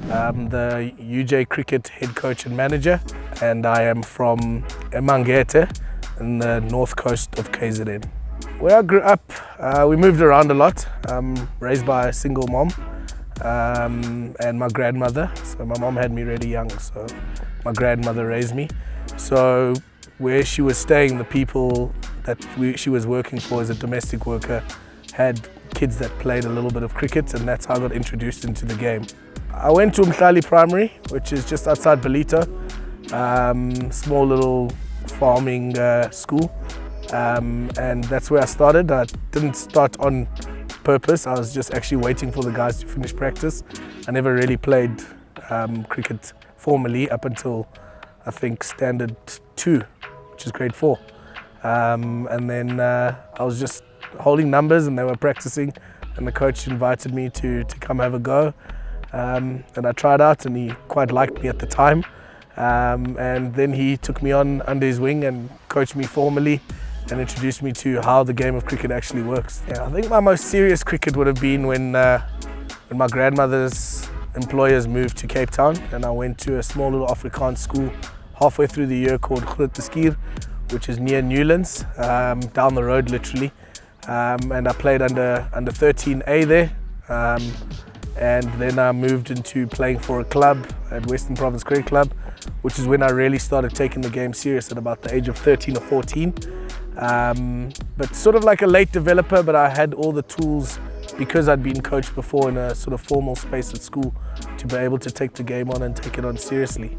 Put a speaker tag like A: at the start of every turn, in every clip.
A: I'm the UJ Cricket head coach and manager, and I am from Emangete in the north coast of KZN. Where I grew up, we moved around a lot. I'm raised by a single mom and my grandmother. So my mom had me really young, so my grandmother raised me. So where she was staying, the people that she was working for as a domestic worker had kids that played a little bit of cricket, and that's how I got introduced into the game. I went to Mhlali Primary, which is just outside Belito, small little farming school, and that's where I started. I didn't start on purpose. I was just actually waiting for the guys to finish practice. I never really played cricket formally up until I think standard 2, which is grade 4. And then I was just holding numbers and they were practicing, and the coach invited me to come have a go. And I tried out, and he quite liked me at the time. And then he took me on under his wing and coached me formally and introduced me to how the game of cricket actually works. Yeah, I think my most serious cricket would have been when my grandmother's employers moved to Cape Town, and I went to a small little Afrikaans school halfway through the year called Grooteskir, which is near Newlands, down the road literally. And I played under 13A there. And then I moved into playing for a club at Western Province Cricket Club, which is when I really started taking the game serious at about the age of 13 or 14. But sort of like a late developer, but I had all the tools because I'd been coached before in a sort of formal space at school to be able to take the game on and take it on seriously.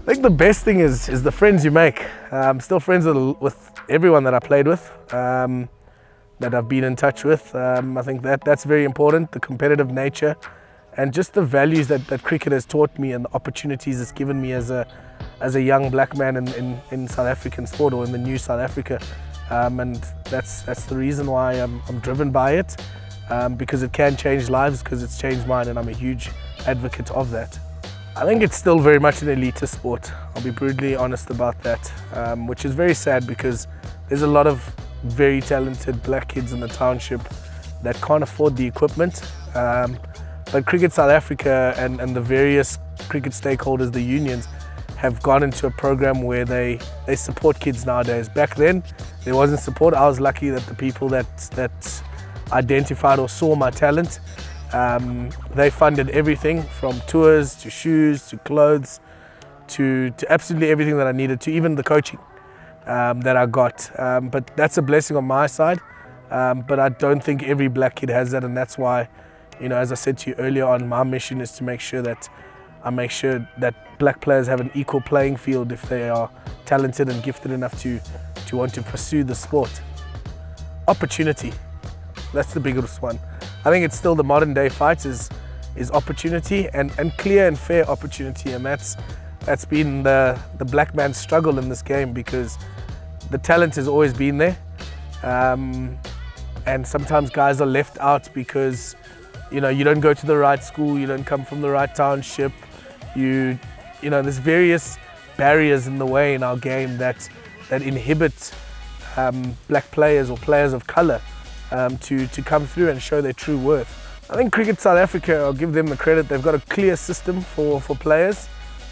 A: I think the best thing is the friends you make. I'm still friends with everyone that I played with, that I've been in touch with. I think that's very important, the competitive nature and just the values that cricket has taught me and the opportunities it's given me as a young black man in South African sport, or in the new South Africa. And that's the reason why I'm driven by it, because it can change lives, because it's changed mine, and I'm a huge advocate of that. I think it's still very much an elitist sport. I'll be brutally honest about that, which is very sad because there's a lot of very talented black kids in the township that can't afford the equipment. But Cricket South Africa and the various cricket stakeholders, the unions, have gone into a program where they support kids nowadays. Back then, there wasn't support. I was lucky that the people that identified or saw my talent, they funded everything from tours to shoes to clothes to absolutely everything that I needed, to even the coaching that I got. But that's a blessing on my side. But I don't think every black kid has that, and that's why, you know, as I said to you earlier on, my mission is to make sure that black players have an equal playing field if they are talented and gifted enough to want to pursue the sport. Opportunity, that's the biggest one. I think it's still the modern day fight is opportunity, and clear and fair opportunity, and that's been the black man's struggle in this game, because the talent has always been there, and sometimes guys are left out because, you know, you don't go to the right school, you don't come from the right township, you know, there's various barriers in the way in our game that inhibit black players or players of colour to come through and show their true worth. I think Cricket South Africa, I'll give them the credit, they've got a clear system for players.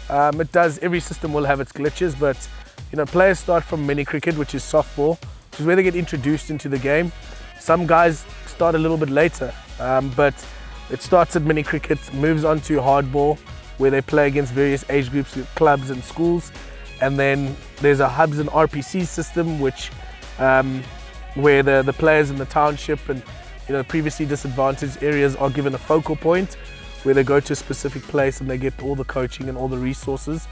A: Every system will have its glitches, but you know, players start from mini cricket, which is softball, which is where they get introduced into the game. Some guys start a little bit later, but it starts at mini cricket, moves on to hardball, where they play against various age groups, clubs and schools. And then there's a hubs and RPC system, which where the players in the township and, you know, previously disadvantaged areas are given a focal point where they go to a specific place and they get all the coaching and all the resources.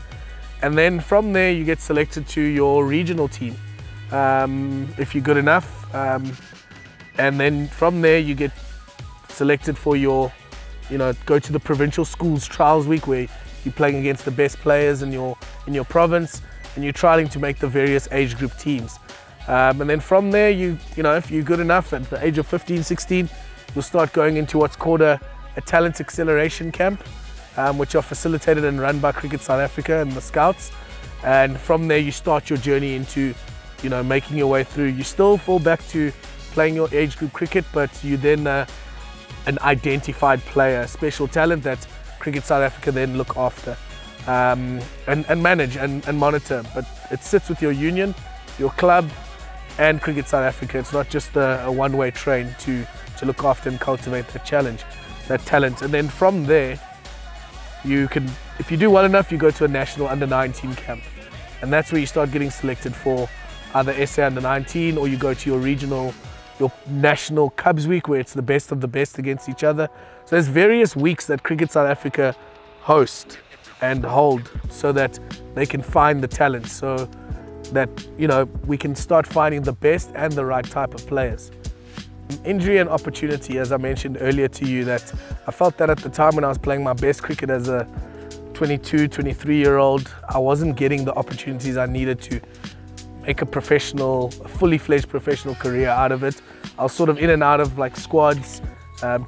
A: And then from there you get selected to your regional team if you're good enough. And then from there you get selected for your, you know, go to the provincial schools trials week, where you're playing against the best players in your province, and you're trying to make the various age group teams. And then from there, you know, if you're good enough at the age of 15, 16, you'll start going into what's called a talent acceleration camp, which are facilitated and run by Cricket South Africa and the Scouts. And from there, you start your journey into, you know, making your way through. You still fall back to playing your age group cricket, but you then an identified player, special talent that Cricket South Africa then look after and manage and monitor. But it sits with your union, your club, and Cricket South Africa. It's not just a one-way train to look after and cultivate that talent. And then from there, you can, if you do well enough, you go to a national under-19 camp. And that's where you start getting selected for either SA under-19, or you go to your national Cubs week, where it's the best of the best against each other. So there's various weeks that Cricket South Africa host and hold so that they can find the talent, so that, you know, we can start finding the best and the right type of players. Injury and opportunity, as I mentioned earlier to you, that I felt that at the time when I was playing my best cricket as a 22, 23-year-old, I wasn't getting the opportunities I needed to make a fully fledged professional career out of it. I was sort of in and out of like squads,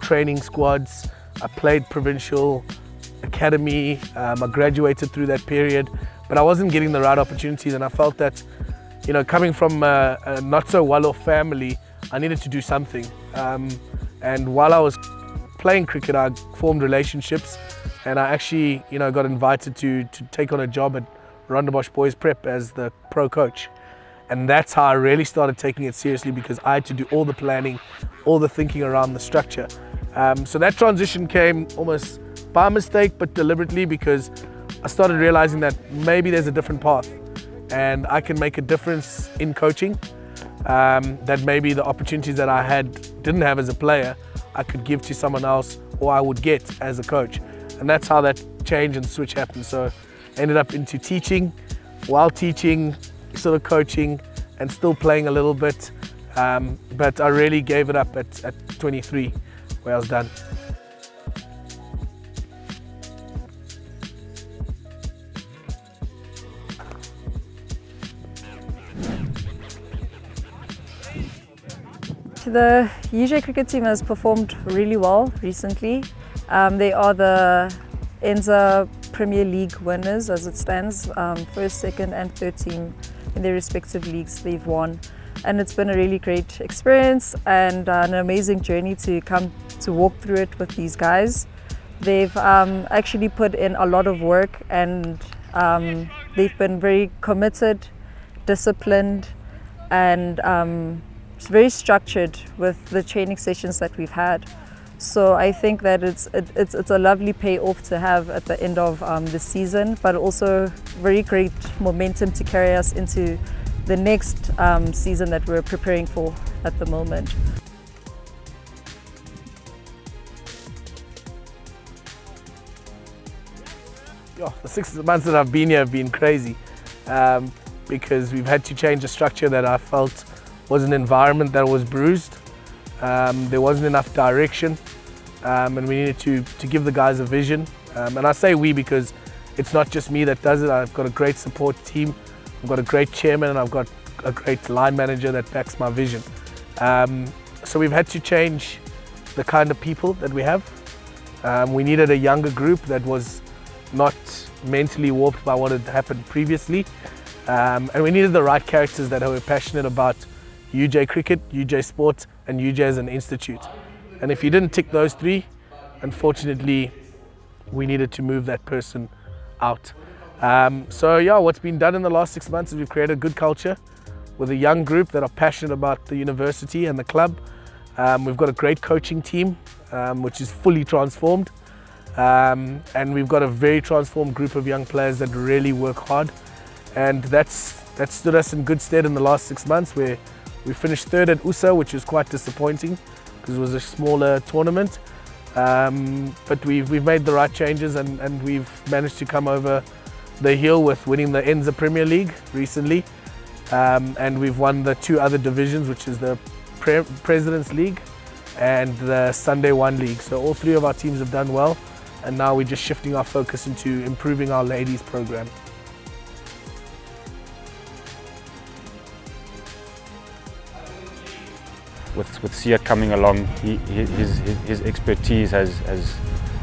A: training squads. I played provincial academy, I graduated through that period, but I wasn't getting the right opportunities, and I felt that, you know, coming from a not so well-off family, I needed to do something. And while I was playing cricket, I formed relationships, and I actually, you know, got invited to take on a job at Rondebosch Boys Prep as the pro coach. And that's how I really started taking it seriously, because I had to do all the planning, all the thinking around the structure. So that transition came almost by mistake, but deliberately, because I started realizing that maybe there's a different path and I can make a difference in coaching, that maybe the opportunities that I didn't have as a player, I could give to someone else, or I would get as a coach. And that's how that change and switch happened. So I ended up into teaching, while teaching, sort of coaching, and still playing a little bit. But I really gave it up at 23, where I was done.
B: The UJ cricket team has performed really well recently. They are the Enza Premier League winners as it stands, first, second and third team in their respective leagues they've won. And it's been a really great experience and an amazing journey to come to walk through it with these guys. They've actually put in a lot of work, and they've been very committed, disciplined, and very structured with the training sessions that we've had. So I think that it's a lovely payoff to have at the end of the season, but also very great momentum to carry us into the next season that we're preparing for at the moment.
A: Yeah, the 6 months that I've been here have been crazy, because we've had to change a structure that I felt was an environment that was bruised. There wasn't enough direction, and we needed to give the guys a vision. And I say we because it's not just me that does it. I've got a great support team, I've got a great chairman, and I've got a great line manager that backs my vision. So we've had to change the kind of people that we have. We needed a younger group that was not mentally warped by what had happened previously. And we needed the right characters that were passionate about UJ cricket, UJ sports, and UJ as an institute. And if you didn't tick those 3, unfortunately, we needed to move that person out. So yeah, what's been done in the last 6 months is we've created a good culture with a young group that are passionate about the university and the club. We've got a great coaching team, which is fully transformed. And we've got a very transformed group of young players that really work hard. And that stood us in good stead in the last 6 months, where we finished 3rd at USA, which was quite disappointing because it was a smaller tournament. But we've made the right changes, and we've managed to come over the hill with winning the Enza Premier League recently. And we've won the 2 other divisions, which is the President's League and the Sunday One League. So all 3 of our teams have done well, and now we're just shifting our focus into improving our ladies program.
C: With Siya coming along, his expertise has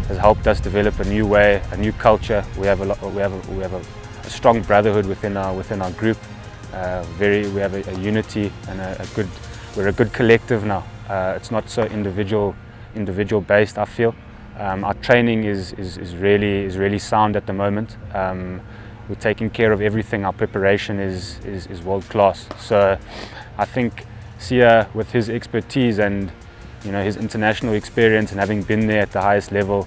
C: helped us develop a new way, a new culture. We have a strong brotherhood within our group. We have a unity and we're a good collective now. It's not so individual based, I feel. Our training is really sound at the moment. We're taking care of everything. Our preparation is world class. So I think Siya, with his expertise and his international experience and having been there at the highest level,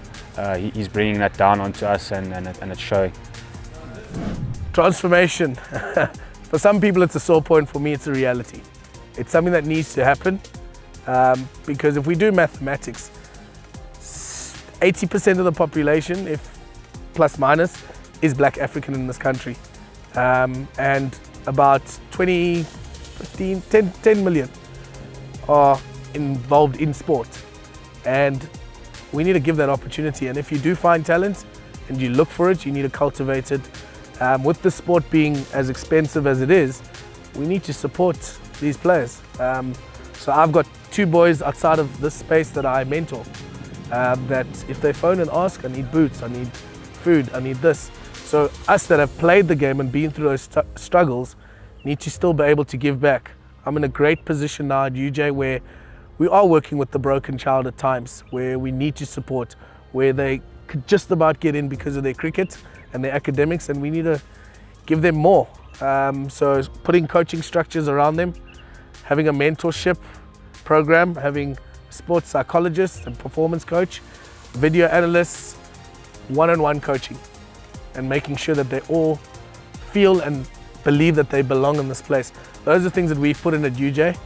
C: he's bringing that down onto us, and it's showing.
A: Transformation. For some people it's a sore point, for me it's a reality. It's something that needs to happen, because if we do mathematics, 80% of the population, if plus minus, is Black African in this country, and about 10 million are involved in sport, and we need to give that opportunity. And if you do find talent and you look for it, you need to cultivate it. With the sport being as expensive as it is, we need to support these players. So I've got 2 boys outside of this space that I mentor, that if they phone and ask, I need boots, I need food, I need this. So us that have played the game and been through those struggles need to still be able to give back. I'm in a great position now at UJ where we are working with the broken child at times, where we need to support, where they could just about get in because of their cricket and their academics, and we need to give them more. So putting coaching structures around them, having a mentorship program, having sports psychologists and performance coach, video analysts, one-on-one coaching, and making sure that they all feel and believe that they belong in this place. Those are things that we've put in at UJ.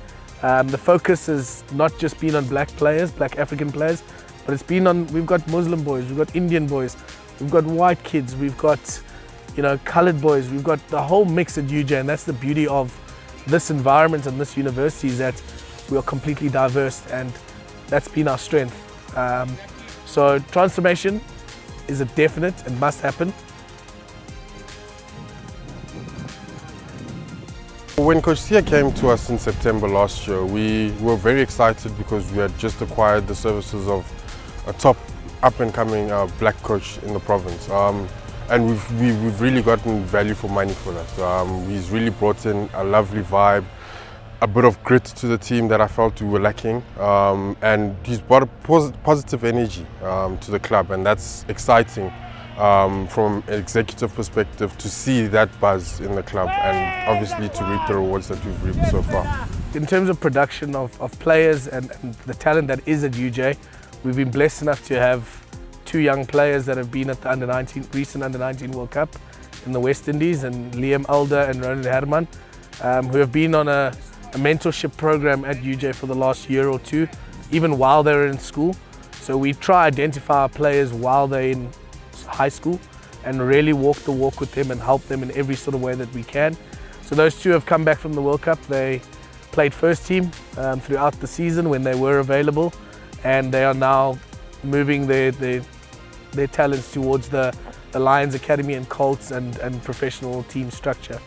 A: The focus has not just been on black players, black African players, but it's been on, we've got Muslim boys, we've got Indian boys, we've got white kids, we've got coloured boys, we've got the whole mix at UJ, and that's the beauty of this environment and this university, is that we are completely diverse, and that's been our strength. So transformation is a definite and must happen.
D: When Coach Siya came to us in September last year, we were very excited because we had just acquired the services of a top up-and-coming black coach in the province. And we've really gotten value for money for that. He's really brought in a lovely vibe, a bit of grit to the team that I felt we were lacking, and he's brought a positive energy to the club, and that's exciting from an executive perspective to see that buzz in the club, and obviously to reap the rewards that we've reaped so far.
A: In terms of production of players and the talent that is at UJ, we've been blessed enough to have 2 young players that have been at the recent Under-19 World Cup in the West Indies, and Liam Alder and Ronald Herman, who have been on a mentorship program at UJ for the last year or 2, even while they're in school. So we try to identify our players while they're in high school and really walk the walk with them and help them in every sort of way that we can. So those 2 have come back from the World Cup. They played first team throughout the season when they were available, and they are now moving their talents towards the Lions Academy and Colts and professional team structure.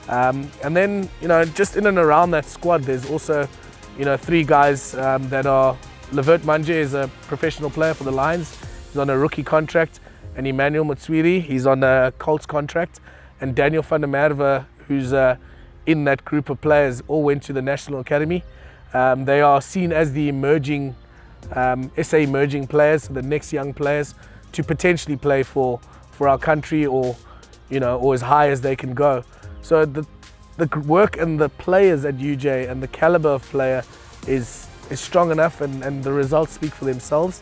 A: And then, just in and around that squad, there's also, 3 guys that are, Levert Manje is a professional player for the Lions. He's on a rookie contract, and Emmanuel Matswiri, he's on a Colts contract, and Daniel van der Merwe, who's in that group of players, all went to the National Academy. They are seen as the emerging, SA emerging players, the next young players to potentially play for our country, or as high as they can go. So the work and the players at UJ and the caliber of player is strong enough, and the results speak for themselves.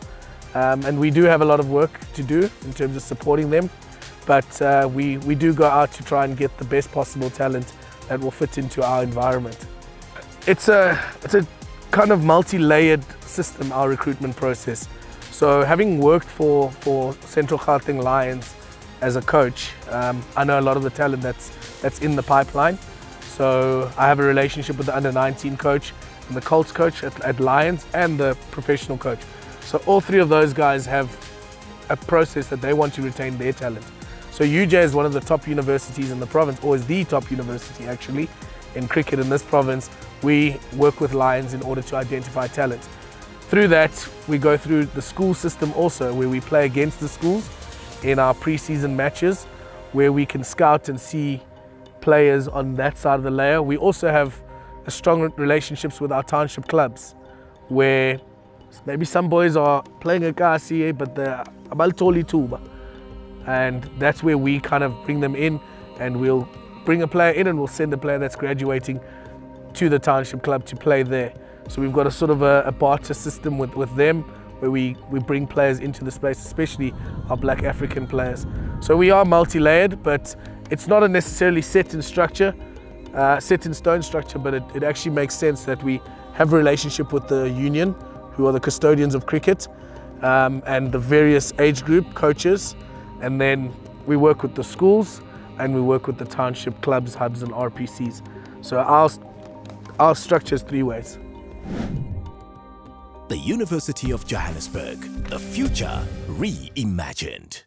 A: And we do have a lot of work to do in terms of supporting them, but we do go out to try and get the best possible talent that will fit into our environment. It's a kind of multi-layered system, our recruitment process. So having worked for Central Gauteng Lions as a coach, I know a lot of the talent that's in the pipeline. So I have a relationship with the Under-19 coach and the Colts coach at Lions and the professional coach. So all 3 of those guys have a process that they want to retain their talent. So UJ is one of the top universities in the province, or is the top university actually, in cricket in this province. We work with Lions in order to identify talent. Through that, we go through the school system also, where we play against the schools in our pre-season matches, where we can scout and see players on that side of the layer. We also have strong relationships with our township clubs, where Maybe some boys are playing a kasi, but they're abaltoli tuba. And that's where we kind of bring them in, and we'll bring a player in and we'll send a player that's graduating to the township club to play there. So we've got a sort of a barter system with them, where we bring players into the space, especially our black African players. So we are multi-layered, but it's not a necessarily set in structure, set in stone structure, but it actually makes sense that we have a relationship with the union, who are the custodians of cricket, and the various age group coaches, and then we work with the schools and we work with the township clubs, hubs and RPCs. So our structure is 3 ways.
E: The University of Johannesburg, the future reimagined.